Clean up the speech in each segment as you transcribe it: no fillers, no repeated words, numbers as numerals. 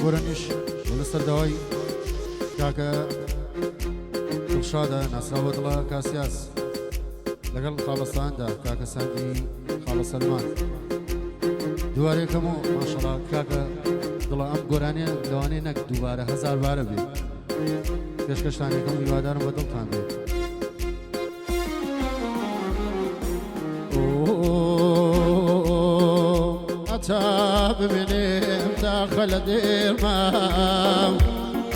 گۆرەنیش لە سەرداوای کاکە دڵشادە ناسراوە دڵە کاسیاس لەگەڵ خاڵەساندا کاکە ساندی خاڵە سەلمان دووارێکەم و ماشەڵا کاکە دڵە ئەم گۆرانیە لەوانەیە نەک دووبارە هەزار بارە بێت پێشکەشتانێکم هیوادارم بە دڵتان بێت أتا بمنيم داخل ديرمام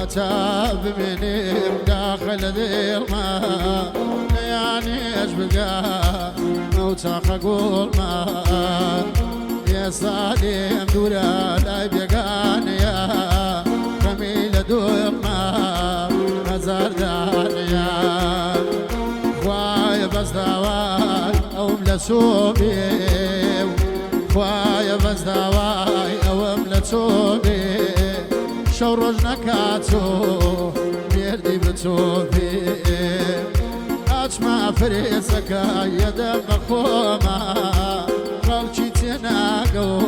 أتا بمنيم داخل ديرمام يعني ايش بقى موتاق اقول ما يا صالح دورا لا بيقان يا خميل دور ما مزار دانيا خوايا بس دواي او ملسوبي خوايا بس دواي او ملسوبي شو رجنا كاتو ميردي بتوبي ما فريسك يا دم خوما خلشي تناقو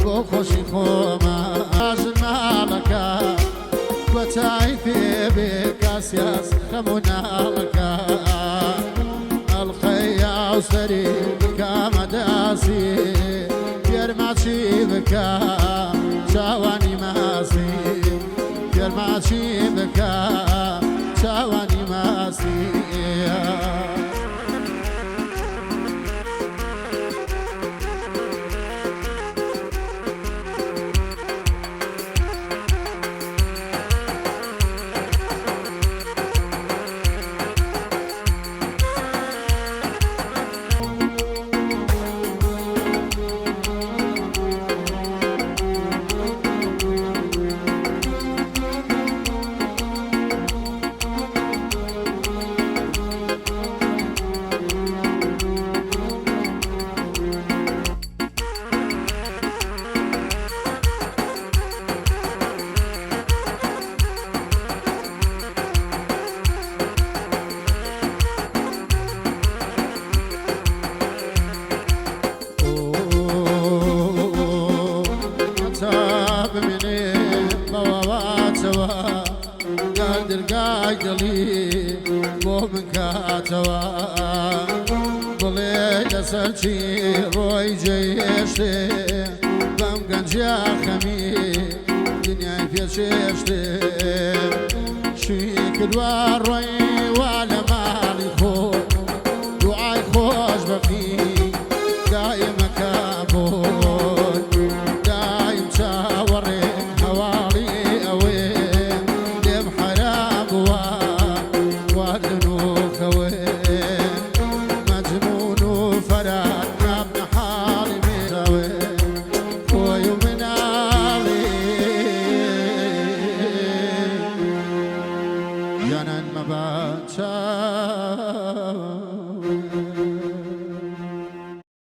وخوشي خوما اجنا لك وتعيفي بكاسياس خمونا لك الخيا وسري كمداسي يرماشي بكا شاواني ماسي يرماشي بكا شاواني ماسي قايدلي بو من كاتوا ضلي لسرشي روي جيشتي بام قنجا خمي دنياي في شيشتي شيك الوار روي ولا مالي خو دعاي خوش بقي دايم كابون دايم شاوري حوالي اوي Janan Mabata